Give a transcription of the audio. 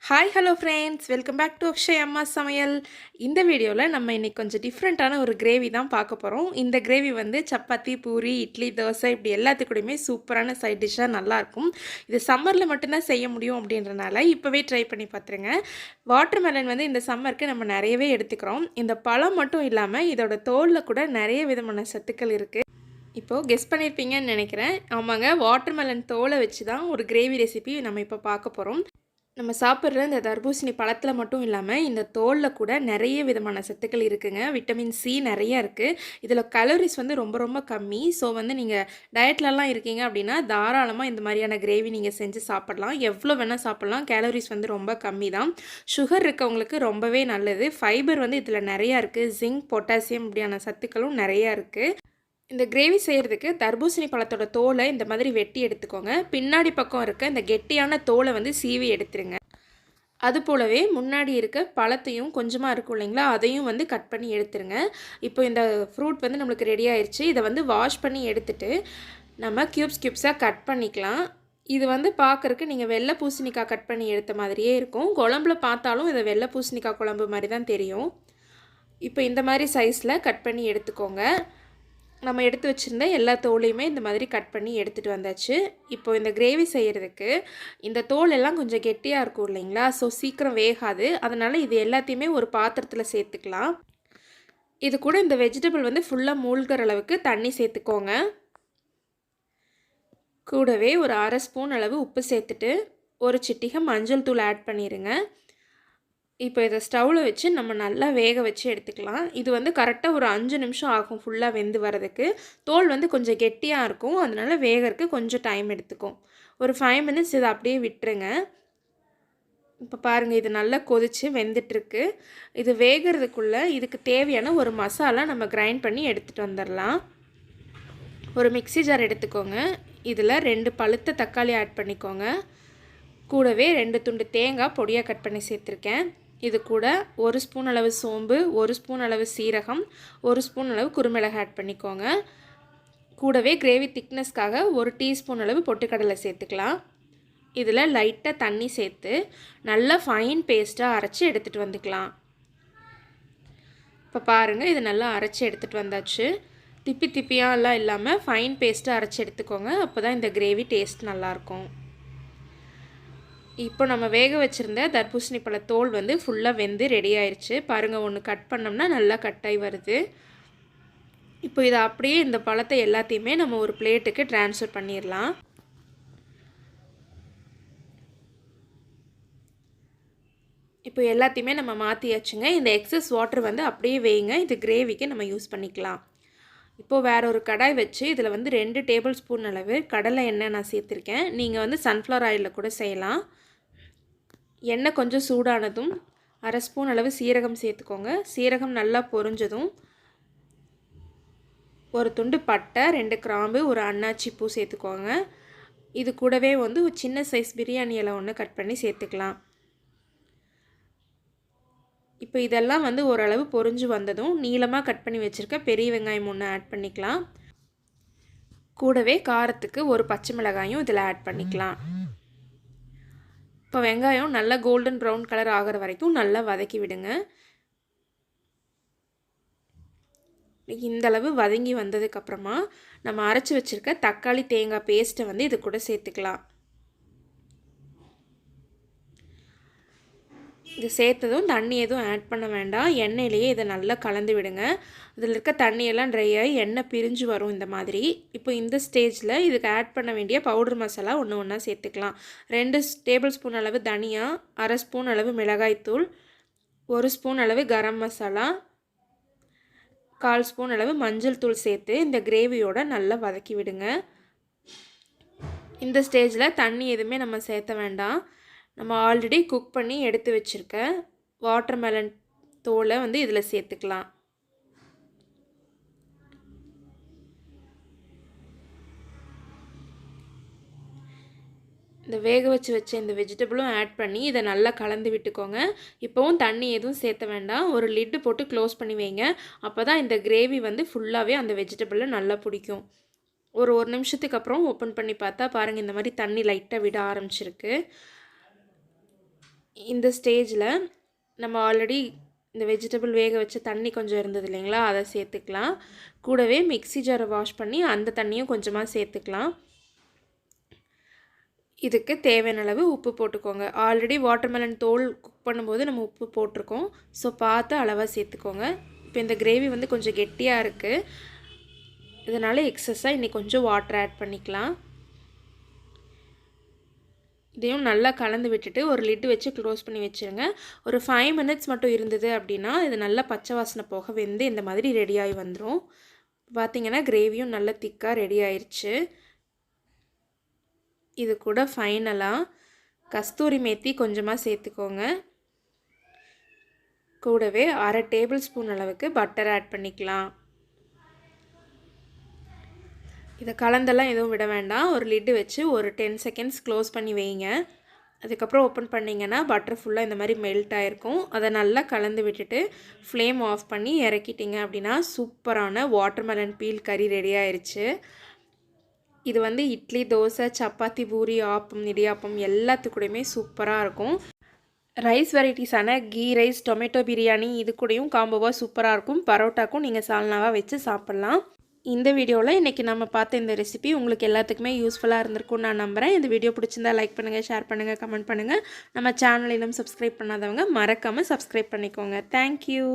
Hi hello friends, welcome back to Akshay Amma Samayal. இந்த வீடியோவில் நம்ம இன்றைக்கி கொஞ்சம் டிஃப்ரெண்ட்டான ஒரு கிரேவி தான் பார்க்க போகிறோம். இந்த கிரேவி வந்து சப்பாத்தி, பூரி, இட்லி, தோசை இப்படி எல்லாத்துக்கூடையுமே சூப்பரான சைட் டிஷ்ஷாக நல்லாயிருக்கும். இது சம்மரில் மட்டும்தான் செய்ய முடியும் அப்படின்றனால இப்போவே ட்ரை பண்ணி பார்த்துருங்க. வாட்டர் மெலன் வந்து இந்த சம்மருக்கு நம்ம நிறையவே எடுத்துக்கிறோம். இந்த பழம் மட்டும் இல்லாமல் இதோட தோலில் கூட நிறைய விதமான சத்துக்கள் இருக்குது. இப்போது கெஸ் பண்ணியிருப்பீங்கன்னு நினைக்கிறேன். ஆமாங்க, வாட்டர் மெலன் தோலை வச்சு தான் ஒரு கிரேவி ரெசிபி நம்ம இப்போ பார்க்க போகிறோம். நம்ம சாப்பிட்ற இந்த தர்பூசணி பழத்தில் மட்டும் இல்லாமல் இந்த தோலில் கூட நிறைய விதமான சத்துக்கள் இருக்குங்க. விட்டமின் சி நிறையா இருக்குது. இதில் கலோரிஸ் வந்து ரொம்ப ரொம்ப கம்மி. ஸோ வந்து நீங்கள் டயட்லலாம் இருக்கீங்க அப்படின்னா தாராளமாக இந்த மாதிரியான கிரேவி நீங்கள் செஞ்சு சாப்பிட்லாம். எவ்வளோ வேணால் சாப்பிட்லாம். கேலோரிஸ் வந்து ரொம்ப கம்மி தான். சுகர் இருக்கவங்களுக்கு ரொம்பவே நல்லது. ஃபைபர் வந்து இதில் நிறையா இருக்குது. ஜிங்க், பொட்டாசியம் இப்படியான சத்துக்களும் நிறையா இருக்குது. இந்த கிரேவி செய்கிறதுக்கு தர்பூசணி பழத்தோட தோலை இந்த மாதிரி வெட்டி எடுத்துக்கோங்க. பின்னாடி பக்கம் இருக்க இந்த கெட்டியான தோலை வந்து சீவி எடுத்துருங்க. அது போலவே முன்னாடி இருக்க பழத்தையும் கொஞ்சமாக இருக்கும் இல்லைங்களா, அதையும் வந்து கட் பண்ணி எடுத்துருங்க. இப்போ இந்த ஃப்ரூட் வந்து நம்மளுக்கு ரெடி ஆயிடுச்சு. இதை வந்து வாஷ் பண்ணி எடுத்துட்டு நம்ம க்யூப்ஸாக கட் பண்ணிக்கலாம். இது வந்து பார்க்குறக்கு நீங்கள் வெள்ளை பூசணிக்காய் கட் பண்ணி எடுத்த மாதிரியே இருக்கும். குழம்புல பார்த்தாலும் இதை வெள்ளை பூசணிக்காய் குழம்பு மாதிரி தான் தெரியும். இப்போ இந்த மாதிரி சைஸில் கட் பண்ணி எடுத்துக்கோங்க. நம்ம எடுத்து வச்சுருந்த எல்லா தோலையுமே இந்த மாதிரி கட் பண்ணி எடுத்துகிட்டு வந்தாச்சு. இப்போது இந்த கிரேவி செய்கிறதுக்கு இந்த தோல் எல்லாம் கொஞ்சம் கெட்டியாக இருக்கும் இல்லைங்களா, ஸோ சீக்கிரம் வேகாது. அதனால் இது எல்லாத்தையுமே ஒரு பாத்திரத்தில் சேர்த்துக்கலாம். இது கூட இந்த வெஜிடபிள் வந்து ஃபுல்லாக மூழ்கிற அளவுக்கு தண்ணி சேர்த்துக்கோங்க. கூடவே ஒரு 1/2 ஸ்பூன் அளவு உப்பு சேர்த்துட்டு ஒரு சிட்டிகை மஞ்சள் தூள் ஆட் பண்ணிடுங்க. இப்போ இதை ஸ்டவ்வில் வச்சு நம்ம நல்லா வேக வச்சு எடுத்துக்கலாம். இது வந்து கரெக்டாக ஒரு 5 நிமிஷம் ஆகும் ஃபுல்லாக வெந்து வரதுக்கு. தோல் வந்து கொஞ்சம் கெட்டியாக இருக்கும், அதனால் வேகிறதுக்கு கொஞ்சம் டைம் எடுத்துக்கும். ஒரு 5 மினிட்ஸ் இதை அப்படியே விட்டுருங்க. இப்போ பாருங்கள், இது நல்லா கொதித்து வெந்துட்டுருக்கு. இது வேகிறதுக்குள்ளே இதுக்கு தேவையான ஒரு மசாலா நம்ம கிரைண்ட் பண்ணி எடுத்துகிட்டு வந்துடலாம். ஒரு மிக்ஸி ஜார் எடுத்துக்கோங்க. இதில் 2 பழுத்த தக்காளி ஆட் பண்ணிக்கோங்க. கூடவே 2 துண்டு தேங்காய் பொடியாக கட் பண்ணி சேர்த்துருக்கேன். இது கூட 1 ஸ்பூன் அளவு சோம்பு, 1 ஸ்பூன் அளவு சீரகம், 1 ஸ்பூன் அளவு குருமிளகு ஆட் பண்ணிக்கோங்க. கூடவே கிரேவி திக்னஸ்க்காக 1 டீஸ்பூன் அளவு பொட்டுக்கடலை சேர்த்துக்கலாம். இதில் லைட்டாக தண்ணி சேர்த்து நல்லா ஃபைன் பேஸ்ட்டாக அரைச்சி எடுத்துகிட்டு வந்துக்கலாம். இப்போ பாருங்கள், இது நல்லா அரைச்சி எடுத்துகிட்டு வந்தாச்சு. திப்பியாலாம் இல்லாமல் ஃபைன் பேஸ்ட்டாக அரைச்சி எடுத்துக்கோங்க. அப்போ தான் இந்த கிரேவி டேஸ்ட் நல்லாயிருக்கும். இப்போ நம்ம வேக வச்சுருந்த தர்பூசணி பழ தோல் வந்து ஃபுல்லாக வெந்து ரெடி ஆயிடுச்சு. பாருங்கள், ஒன்று கட் பண்ணோம்னா நல்லா கட்டாகி வருது. இப்போ இதை அப்படியே இந்த பழத்தை எல்லாத்தையுமே நம்ம ஒரு பிளேட்டுக்கு ட்ரான்ஸ்ஃபர் பண்ணிடலாம். இப்போ எல்லாத்தையுமே நம்ம மாற்றியாச்சுங்க. இந்த எக்ஸஸ் வாட்டர் வந்து அப்படியே வேங்க. இது கிரேவிக்கு நம்ம யூஸ் பண்ணிக்கலாம். இப்போது வேற ஒரு கடாய் வச்சு இதில் வந்து 2 டேபிள் ஸ்பூன் அளவு கடலை எண்ணெய் நான் சேர்த்துருக்கேன். நீங்கள் வந்து சன்ஃப்ளவர் ஆயிலில் கூட செய்யலாம். எண்ணெய் கொஞ்சம் சூடானதும் 1/2 ஸ்பூன் அளவு சீரகம் சேர்த்துக்கோங்க. சீரகம் நல்லா பொரிஞ்சதும் ஒரு துண்டு பட்டை, 2 கிராம்பு, ஒரு அன்னாச்சி பூ சேர்த்துக்கோங்க. இது கூடவே வந்து ஒரு சின்ன சைஸ் பிரியாணி இலை ஒன்று கட் பண்ணி சேர்த்துக்கலாம். இப்போ இதெல்லாம் வந்து ஓரளவு பொரிஞ்சு வந்ததும் நீளமாக கட் பண்ணி வச்சுருக்க பெரிய வெங்காயம் ஒன்று ஆட் பண்ணிக்கலாம். கூடவே காரத்துக்கு ஒரு பச்சை மிளகாயும் இதில் ஆட் பண்ணிக்கலாம். இப்போ வெங்காயம் நல்லா கோல்டன் ப்ரௌன் கலர் ஆகிற வரைக்கும் நல்லா வதக்கி விடுங்க. இந்தளவு வதங்கி வந்ததுக்கப்புறமா நம்ம அரைச்சி வச்சுருக்க தக்காளி தேங்காய் பேஸ்ட்டை வந்து இது கூட சேர்த்துக்கலாம். இது சேர்த்ததும் தண்ணி எதுவும் ஆட் பண்ண வேண்டாம். எண்ணெயிலேயே இதை நல்லா கலந்து விடுங்க. இதில் இருக்க தண்ணியெல்லாம் ட்ரை ஆகி எண்ணெய் பிரிஞ்சு வரும் இந்த மாதிரி. இப்போ இந்த ஸ்டேஜில் இதுக்கு ஆட் பண்ண வேண்டிய பவுடர் மசாலா ஒன்றா சேர்த்துக்கலாம். 2 டேபிள் ஸ்பூன் அளவு தனியா, 1/2 ஸ்பூன் அளவு மிளகாய்த்தூள், 1 ஸ்பூன் அளவு கரம் மசாலா, 1/4 ஸ்பூன் அளவு மஞ்சள் தூள் சேர்த்து இந்த கிரேவியோட நல்லா வதக்கி விடுங்க. இந்த ஸ்டேஜில் தண்ணி எதுவுமே நம்ம சேர்த்த வேண்டாம். நம்ம ஆல்ரெடி குக் பண்ணி எடுத்து வச்சுருக்க வாட்டர் மெலன் தோலை வந்து இதில் சேர்த்துக்கலாம். இந்த வேக வச்ச இந்த வெஜிடபிளும் ஆட் பண்ணி இதை நல்லா கலந்து விட்டுக்கோங்க. இப்போவும் தண்ணி எதுவும் சேர்த்த வேண்டாம். ஒரு லிட்டு போட்டு க்ளோஸ் பண்ணி வைங்க. அப்போ தான் இந்த கிரேவி வந்து ஃபுல்லாகவே அந்த வெஜிடபிளில் நல்லா பிடிக்கும். ஒரு நிமிஷத்துக்கு அப்புறம் ஓப்பன் பண்ணி பார்த்தா பாருங்கள், இந்த மாதிரி தண்ணி லைட்டாக விட ஆரம்பிச்சிருக்கு. இந்த ஸ்டேஜில் நம்ம ஆல்ரெடி இந்த வெஜிடபிள் வேக வச்ச தண்ணி கொஞ்சம் இருந்தது இல்லைங்களா, அதை சேர்த்துக்கலாம். கூடவே மிக்ஸி ஜாரை வாஷ் பண்ணி அந்த தண்ணியும் கொஞ்சமாக சேர்த்துக்கலாம். இதுக்கு தேவையான அளவு உப்பு போட்டுக்கோங்க. ஆல்ரெடி வாட்டர்மெலன் தோல் குக் பண்ணும்போது நம்ம உப்பு போட்டிருக்கோம். ஸோ பார்த்து அளவாக சேர்த்துக்கோங்க. இப்போ இந்த கிரேவி வந்து கொஞ்சம் கெட்டியாக இருக்குது, இதனால் எக்ஸஸாக இன்றைக்கி கொஞ்சம் வாட்டர் ஆட் பண்ணிக்கலாம். இதையும் நல்லா கலந்து விட்டுட்டு ஒரு லிட்டு வச்சு க்ளோஸ் பண்ணி வச்சுருங்க. ஒரு 5 மினிட்ஸ் மட்டும் இருந்தது அப்படின்னா இது நல்லா பச்சை வாசனை போக வெந்து இந்த மாதிரி ரெடியாகி வந்துடும். பார்த்திங்கன்னா கிரேவியும் நல்லா திக்காக ரெடி ஆயிடுச்சு. இது கூட ஃபைனலாக கஸ்தூரி மேத்தி கொஞ்சமாக சேர்த்துக்கோங்க. கூடவே 1/2 டேபிள் ஸ்பூன் அளவுக்கு பட்டர் ஆட் பண்ணிக்கலாம். இதை கலந்தெல்லாம் எதுவும் விட வேண்டாம். ஒரு லிட்டு வச்சு ஒரு 10 செகண்ட்ஸ் க்ளோஸ் பண்ணி வைங்க. அதுக்கப்புறம் ஓப்பன் பண்ணிங்கன்னா பட்டர் ஃபுல்லாக இந்த மாதிரி மெல்ட் ஆகிருக்கும். அதை நல்லா கலந்து விட்டுட்டு ஃப்ளேம் ஆஃப் பண்ணி இறக்கிட்டிங்க அப்படின்னா சூப்பரான வாட்டர்மெலன் பீல் கறி ரெடி ஆயிடுச்சு. இது வந்து இட்லி, தோசை, சப்பாத்தி, பூரி, ஆப்பம், இடியாப்பம் எல்லாத்துக்கூடையுமே சூப்பராக இருக்கும். ரைஸ் வெரைட்டிஸான கீ ரைஸ், டொமேட்டோ பிரியாணி இது கூடயும் காம்போவாக சூப்பராக இருக்கும். பரோட்டாக்கும் நீங்கள் சால்னாவாக வச்சு சாப்பிட்லாம். இந்த வீடியோவில் இன்றைக்கி நம்ம பார்த்த இந்த ரெசிபி உங்களுக்கு எல்லாத்துக்குமே யூஸ்ஃபுல்லாக இருந்திருக்கும்னு நான் நம்புகிறேன். இந்த வீடியோ பிடிச்சிருந்தா லைக் பண்ணுங்கள், ஷேர் பண்ணுங்கள், கமெண்ட் பண்ணுங்கள். நம்ம சேனல் இன்னும் சப்ஸ்கிரைப் பண்ணாதவங்க மறக்காமல் சப்ஸ்கிரைப் பண்ணிக்கோங்க. தேங்க்யூ.